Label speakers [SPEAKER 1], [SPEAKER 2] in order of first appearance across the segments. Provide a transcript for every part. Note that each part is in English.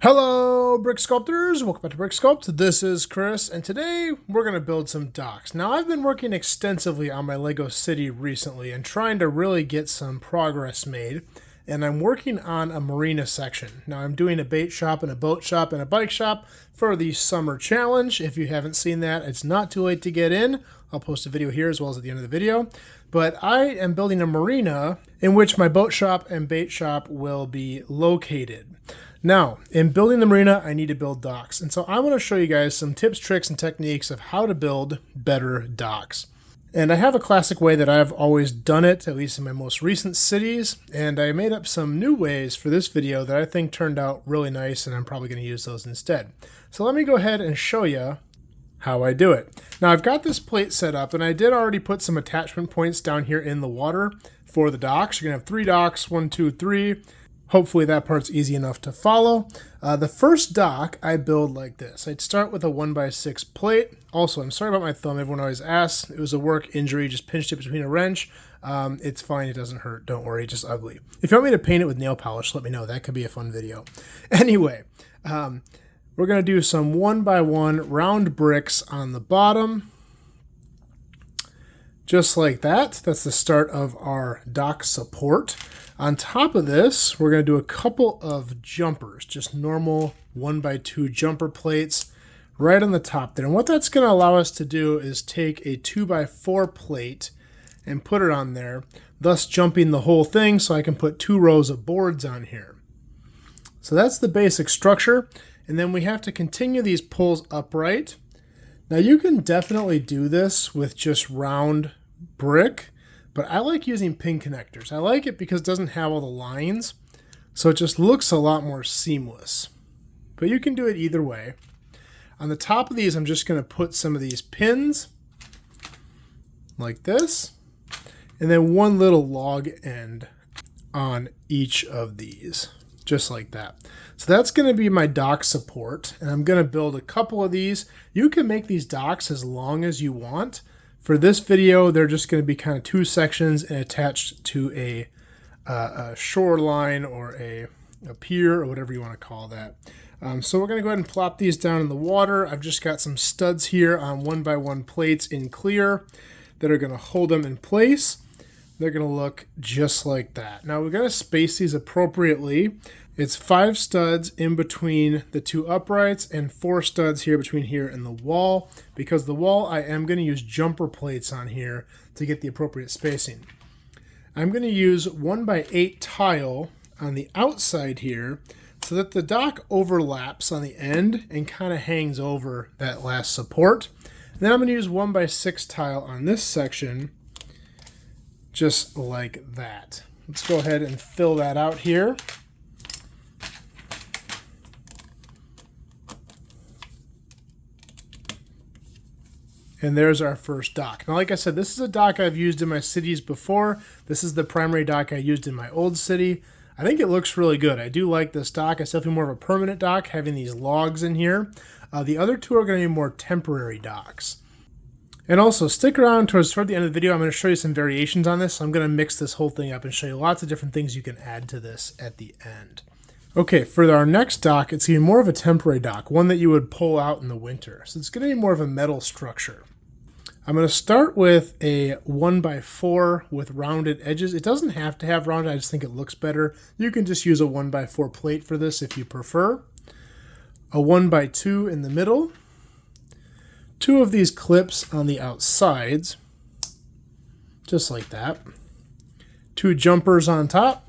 [SPEAKER 1] Hello, Brick Sculptors! Welcome back to Brick Sculpt. This is Chris, and today we're going to build some docks. Now, I've been working extensively on my Lego city recently and trying to really get some progress made, and I'm working on a marina section. Now, I'm doing a bait shop and a boat shop and a bike shop for the summer challenge. If you haven't seen that, it's not too late to get in. I'll post a video here as well as at the end of the video. But I am building a marina in which my boat shop and bait shop will be located. Now, in building the marina, I need to build docks. And so I want to show you guys some tips, tricks, and techniques of how to build better docks. And I have a classic way that I've always done it, at least in my most recent cities. And I made up some new ways for this video that I think turned out really nice, and I'm probably going to use those instead. So let me go ahead and show you how I do it. Now, I've got this plate set up, and I did already put some attachment points down here in the water for the docks. You're going to have 3 docks, 1, 2, 3. Hopefully that part's easy enough to follow. The first dock I build like this. I'd start with a 1x6 plate. Also, I'm sorry about my thumb. Everyone always asks. It was a work injury. Just pinched it between a wrench. It's fine. It doesn't hurt. Don't worry. It's just ugly. If you want me to paint it with nail polish, let me know. That could be a fun video. Anyway, we're going to do some 1x1 round bricks on the bottom. Just like that. That's the start of our dock support. On top of this, we're going to do a couple of jumpers, just normal 1x2 jumper plates right on the top there. And what that's going to allow us to do is take a 2x4 plate and put it on there, thus jumping the whole thing so I can put 2 rows of boards on here. So that's the basic structure. And then we have to continue these pulls upright. Now you can definitely do this with just round brick, but I like using pin connectors. I like it because it doesn't have all the lines, so it just looks a lot more seamless. But you can do it either way. On the top of these, I'm just going to put some of these pins like this, and then one little log end on each of these, just like that. So that's going to be my dock support, and I'm going to build a couple of these. You can make these docks as long as you want. For this video, they're just going to be kind of 2 sections and attached to a shoreline or a pier or whatever you want to call that. So we're going to go ahead and plop these down in the water. I've just got some studs here on 1x1 plates in clear that are going to hold them in place. They're going to look just like that. Now we're going to space these appropriately. It's 5 studs in between the 2 uprights and 4 studs here between here and the wall. Because the wall, I am going to use jumper plates on here to get the appropriate spacing. I'm going to use 1x8 tile on the outside here so that the dock overlaps on the end and kind of hangs over that last support. And then I'm going to use 1x6 tile on this section just like that. Let's go ahead and fill that out here. And there's our first dock. Now, like I said, this is a dock I've used in my cities before. This is the primary dock I used in my old city. I think it looks really good. I do like this dock. It's definitely more of a permanent dock, having these logs in here. The other 2 are going to be more temporary docks. And also, stick around toward the end of the video. I'm going to show you some variations on this. So I'm going to mix this whole thing up and show you lots of different things you can add to this at the end. Okay, for our next dock, it's going to be more of a temporary dock, one that you would pull out in the winter. So it's going to be more of a metal structure. I'm going to start with a 1x4 with rounded edges. It doesn't have to have rounded, I just think it looks better. You can just use a 1x4 plate for this if you prefer. A 1x2 in the middle. 2 of these clips on the outsides, just like that. 2 jumpers on top.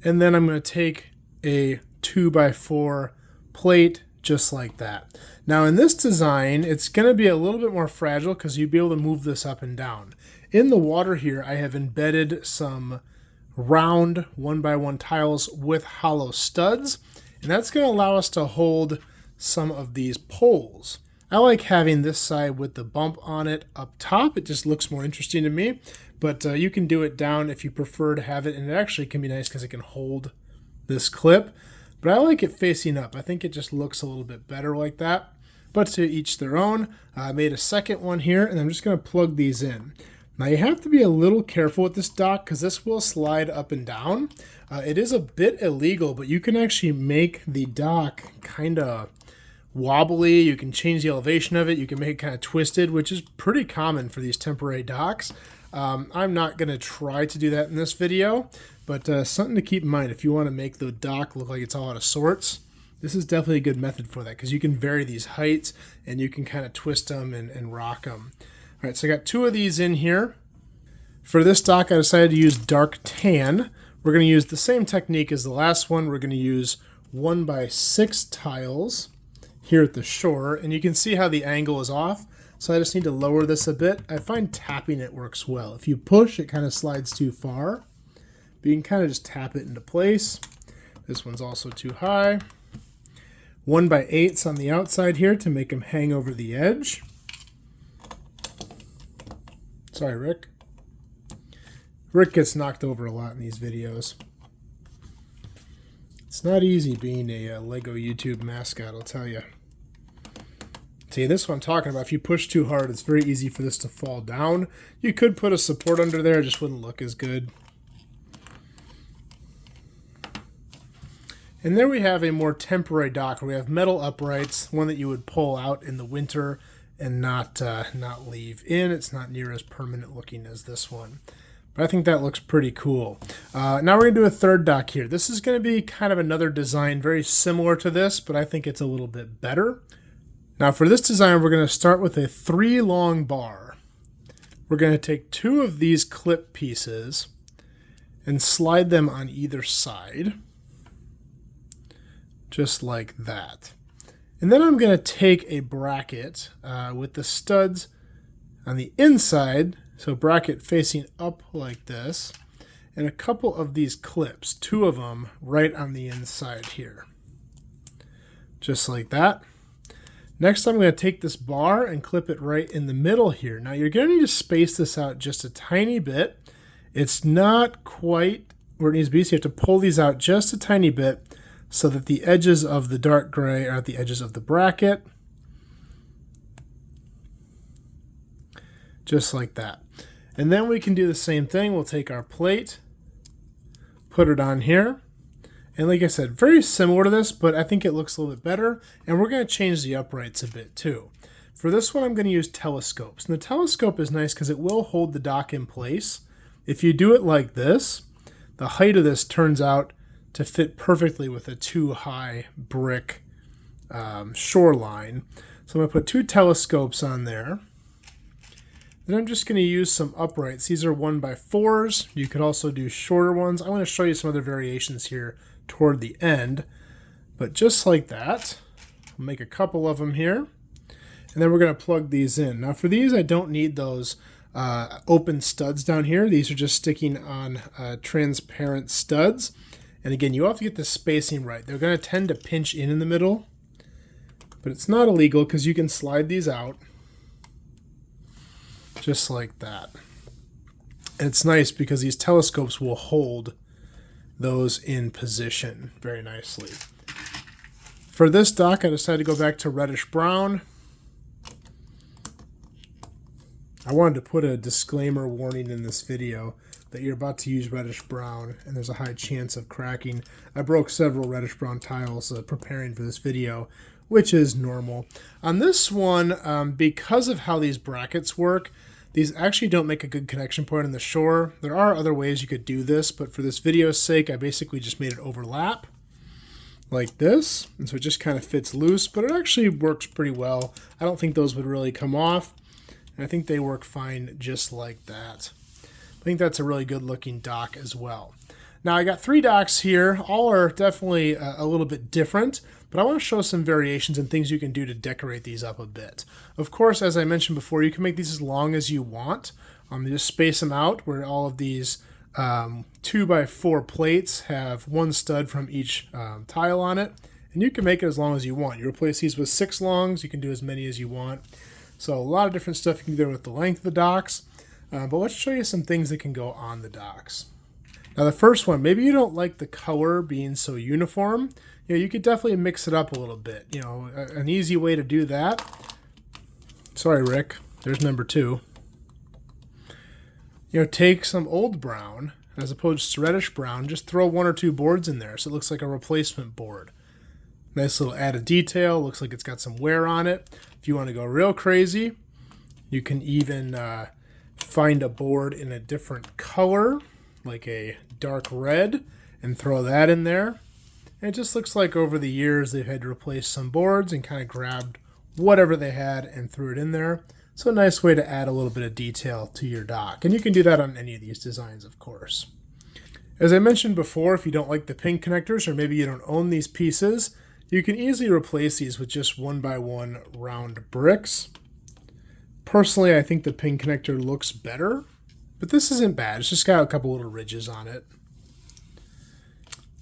[SPEAKER 1] And then I'm going to take a 2x4 plate just like that. Now in this design, it's going to be a little bit more fragile because you'll be able to move this up and down. In the water here, I have embedded some round 1x1 tiles with hollow studs, and that's going to allow us to hold some of these poles. I like having this side with the bump on it up top. It just looks more interesting to me, but you can do it down if you prefer to have it, and it actually can be nice because it can hold this clip, but I like it facing up. I think it just looks a little bit better like that, but to each their own. I made a second one here, and I'm just going to plug these in. Now you have to be a little careful with this dock because this will slide up and down. It is a bit illegal, but you can actually make the dock kind of wobbly. You can change the elevation of it. You can make it kind of twisted, which is pretty common for these temporary docks. I'm not going to try to do that in this video, but something to keep in mind if you want to make the dock look like it's all out of sorts. This is definitely a good method for that because you can vary these heights and you can kind of twist them and rock them. All right, so I got 2 of these in here. For this dock, I decided to use dark tan. We're going to use the same technique as the last one. We're going to use 1x6 tiles here at the shore, and you can see how the angle is off. So I just need to lower this a bit. I find tapping it works well. If you push, it kind of slides too far, but you can kind of just tap it into place. This one's also too high. 1x8s on the outside here to make them hang over the edge. Sorry, Rick. Rick gets knocked over a lot in these videos. It's not easy being a Lego YouTube mascot, I'll tell you. See, this is what I'm talking about. If you push too hard, it's very easy for this to fall down. You could put a support under there, it just wouldn't look as good. And there we have a more temporary dock where we have metal uprights, one that you would pull out in the winter and not leave in. It's not near as permanent looking as this one. But I think that looks pretty cool. Now we're going to do a third dock here. This is going to be kind of another design very similar to this, but I think it's a little bit better. Now for this design, we're going to start with a 3 long bar. We're going to take 2 of these clip pieces and slide them on either side, just like that. And then I'm going to take a bracket with the studs on the inside, so bracket facing up like this, and a couple of these clips, 2 of them right on the inside here. Just like that. Next I'm going to take this bar and clip it right in the middle here. Now you're going to need to space this out just a tiny bit. It's not quite where it needs to be, so you have to pull these out just a tiny bit so that the edges of the dark gray are at the edges of the bracket. Just like that. And then we can do the same thing. We'll take our plate, put it on here. And like I said, very similar to this, but I think it looks a little bit better. And we're going to change the uprights a bit too. For this one, I'm going to use telescopes. And the telescope is nice because it will hold the dock in place. If you do it like this, the height of this turns out to fit perfectly with a too high brick shoreline. So I'm going to put 2 telescopes on there. Then I'm just going to use some uprights. These are 1x4s. You could also do shorter ones. I'm going to show you some other variations here toward the end. But just like that, I'll make a couple of them here. And then we're going to plug these in. Now for these, I don't need those open studs down here. These are just sticking on transparent studs. And again, you have to get the spacing right. They're going to tend to pinch in the middle. But it's not illegal because you can slide these out. Just like that. And it's nice because these telescopes will hold those in position very nicely. For this dock, I decided to go back to reddish brown. I wanted to put a disclaimer warning in this video that you're about to use reddish brown and there's a high chance of cracking. I broke several reddish brown tiles preparing for this video, which is normal. On this one, because of how these brackets work, these actually don't make a good connection point on the shore. There are other ways you could do this, but for this video's sake, I basically just made it overlap like this. And so it just kind of fits loose, but it actually works pretty well. I don't think those would really come off. And I think they work fine just like that. I think that's a really good looking dock as well. Now I got 3 docks here. All are definitely a little bit different, but I want to show some variations and things you can do to decorate these up a bit. Of course, as I mentioned before, you can make these as long as you want. You just space them out where all of these 2x4 plates have 1 stud from each tile on it, and you can make it as long as you want. You replace these with 6 longs, you can do as many as you want. So a lot of different stuff you can do with the length of the docks, but let's show you some things that can go on the docks. Now the first one, maybe you don't like the color being so uniform. You could definitely mix it up a little bit. An easy way to do that. Sorry, Rick. There's number 2. take some old brown as opposed to reddish brown, just throw 1 or 2 boards in there so it looks like a replacement board. Nice little added detail. Looks like it's got some wear on it. If you want to go real crazy, you can even find a board in a different color, like a dark red, and throw that in there. And it just looks like over the years they've had to replace some boards and kind of grabbed whatever they had and threw it in there. So a nice way to add a little bit of detail to your dock. And you can do that on any of these designs, of course. As I mentioned before, if you don't like the pin connectors or maybe you don't own these pieces, you can easily replace these with just 1x1 round bricks. Personally, I think the pin connector looks better, but this isn't bad. It's just got a couple little ridges on it.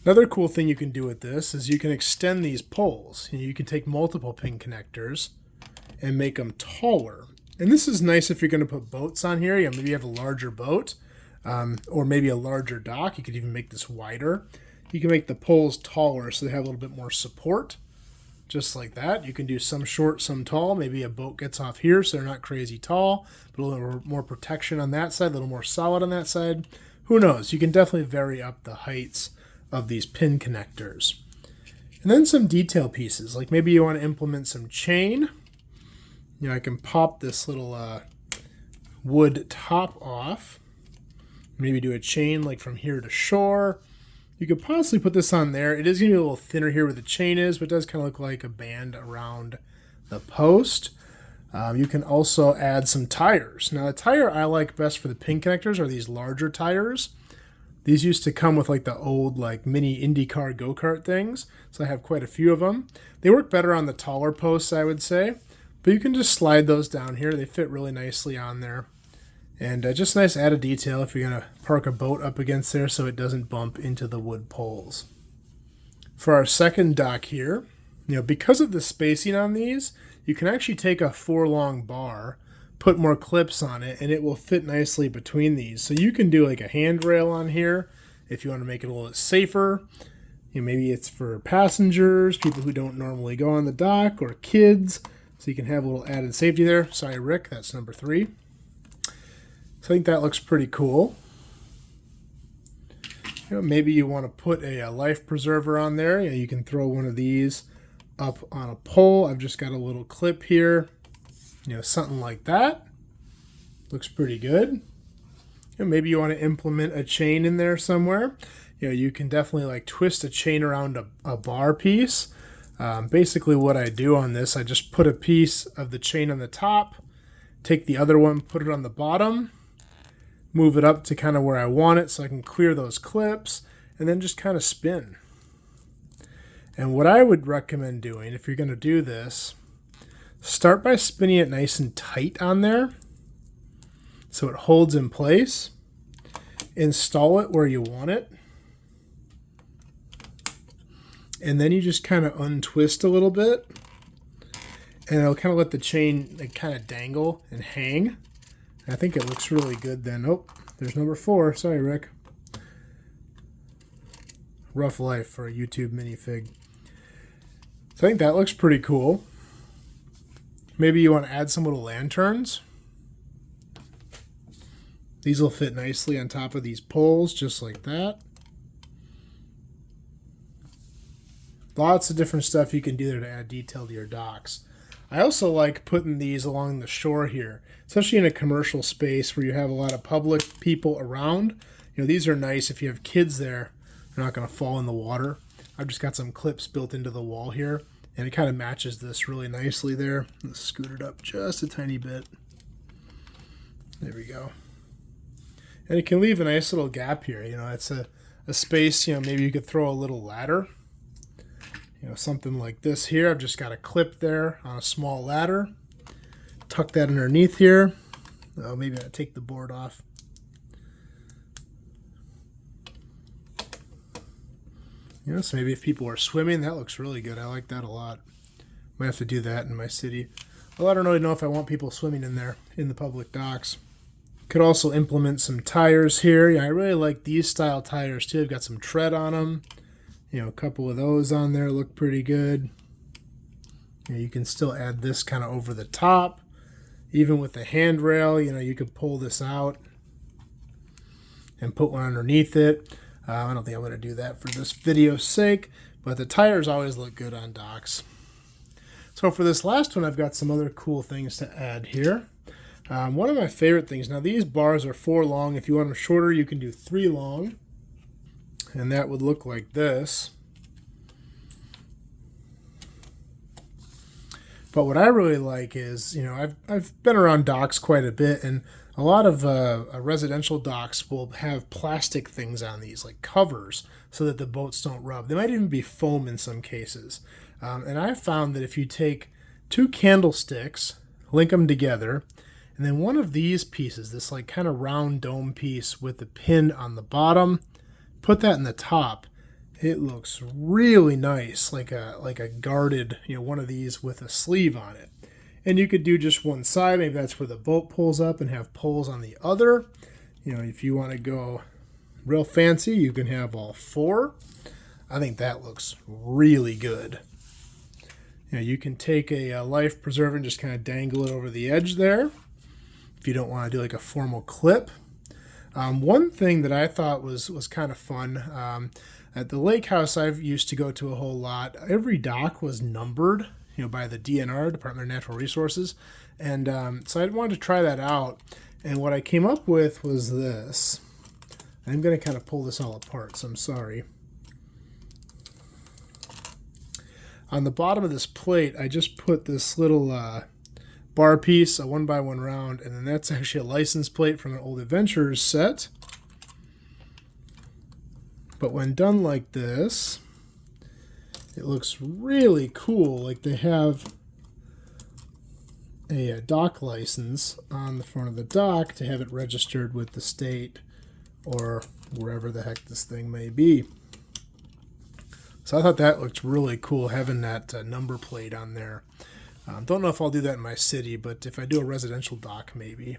[SPEAKER 1] Another cool thing you can do with this is you can extend these poles. You can take multiple pin connectors and make them taller. And this is nice if you're going to put boats on here. Maybe you have a larger boat or maybe a larger dock. You could even make this wider. You can make the poles taller so they have a little bit more support, just like that. You can do some short, some tall. Maybe a boat gets off here so they're not crazy tall, but a little more protection on that side, a little more solid on that side. Who knows? You can definitely vary up the heights of these pin connectors. And then some detail pieces, like maybe you want to implement some chain. I can pop this little wood top off. Maybe do a chain like from here to shore. You could possibly put this on there. It is going to be a little thinner here where the chain is, but it does kind of look like a band around the post. You can also add some tires. Now, the tire I like best for the pin connectors are these larger tires. These used to come with like the old like mini IndyCar go-kart things, so I have quite a few of them. They work better on the taller posts, I would say, but you can just slide those down here. They fit really nicely on there. And just nice added detail if you're going to park a boat up against there so it doesn't bump into the wood poles. For our second dock here, because of the spacing on these, you can actually take a 4-long bar, put more clips on it, and it will fit nicely between these. So you can do like a handrail on here if you want to make it a little bit safer. Maybe it's for passengers, people who don't normally go on the dock, or kids, so you can have a little added safety there. Sorry, Rick, that's number 3. So I think that looks pretty cool. Maybe you want to put a life preserver on there. You can throw one of these up on a pole. I've just got a little clip here. Something like that. Looks pretty good. Maybe you want to implement a chain in there somewhere. You can definitely like twist a chain around a bar piece. Basically what I do on this, I just put a piece of the chain on the top, take the other one, put it on the bottom, move it up to kind of where I want it so I can clear those clips, and then just kind of spin. And what I would recommend doing if you're going to do this, start by spinning it nice and tight on there so it holds in place. Install it where you want it. And then you just kind of untwist a little bit. And it'll kind of let the chain kind of dangle and hang. I think it looks really good then. Oh, there's number 4. Sorry, Rick. Rough life for a YouTube minifig. So I think that looks pretty cool. Maybe you want to add some little lanterns. These will fit nicely on top of these poles, just like that. Lots of different stuff you can do there to add detail to your docks. I also like putting these along the shore here, especially in a commercial space where you have a lot of public people around. These are nice if you have kids there. They're not going to fall in the water. I've just got some clips built into the wall here, and it kind of matches this really nicely there. Let's scoot it up just a tiny bit. There we go. And it can leave a nice little gap here. It's a space, maybe you could throw a little ladder. Something like this here. I've just got a clip there on a small ladder. Tuck that underneath here. Oh, maybe I'll take the board off. So maybe if people are swimming, that looks really good. I like that a lot. Might have to do that in my city. Well, I don't really know if I want people swimming in there in the public docks. Could also implement some tires here. I really like these style tires too. I've got some tread on them. A couple of those on there look pretty good. You can still add this kind of over the top. Even with the handrail, you could pull this out. and put one underneath it. I don't think I'm going to do that for this video's sake, but the tires always look good on docks. So for this last one, I've got some other cool things to add here. One of my favorite things, now these bars are 4 long. If you want them shorter, you can do 3 long. And that would look like this. But what I really like is, you know, I've been around docks quite a bit, and a lot of residential docks will have plastic things on these, like covers, so that the boats don't rub. They might even be foam in some cases. And I found that if you take 2 candlesticks, link them together, and then one of these pieces, this like kind of round dome piece with the pin on the bottom, put that in the top, it looks really nice, like a guarded, you know, one of these with a sleeve on it. And you could do just one side, maybe that's where the boat pulls up, and have poles on the other. You know, if you want to go real fancy, you can have all 4. I think that looks really good. You know, you can take a life preserver and just kind of dangle it over the edge there if you don't want to do like a formal clip. One thing that I thought was kind of fun, at the lake house I've used to go to a whole lot, every dock was numbered, you know, by the DNR, Department of Natural Resources. And so I wanted to try that out. And what I came up with was this. I'm going to kind of pull this all apart, so I'm sorry. On the bottom of this plate, I just put this little bar piece, a 1x1 round, and then that's actually a license plate from an old Adventurers set. But when done like this, it looks really cool. Like they have a dock license on the front of the dock to have it registered with the state or wherever the heck this thing may be. So I thought that looked really cool, having that number plate on there. Don't know if I'll do that in my city, but if I do a residential dock, maybe.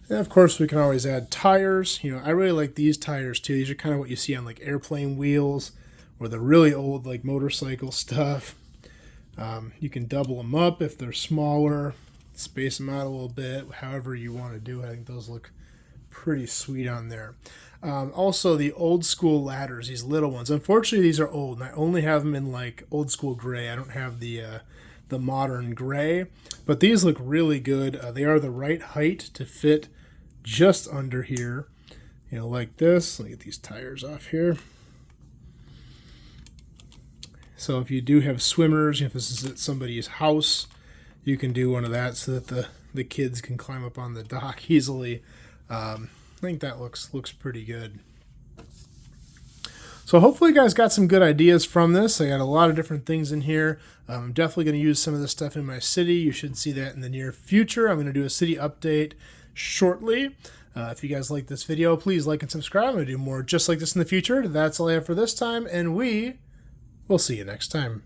[SPEAKER 1] And of course, we can always add tires. You know, I really like these tires too. These are kind of what you see on like airplane wheels or the really old like motorcycle stuff. You can double them up if they're smaller, space them out a little bit, however you want to do it. I think those look pretty sweet on there. Also, the old school ladders, these little ones. Unfortunately, these are old, and I only have them in like old school gray. I don't have the modern gray, but these look really good. They are the right height to fit just under here, you know, like this. Let me get these tires off here. So if you do have swimmers, if this is at somebody's house, you can do one of that so that the kids can climb up on the dock easily. I think that looks pretty good. So hopefully you guys got some good ideas from this. I got a lot of different things in here. I'm definitely going to use some of this stuff in my city. You should see that in the near future. I'm going to do a city update shortly. If you guys like this video, please like and subscribe. I'm going to do more just like this in the future. That's all I have for this time, and we will see you next time.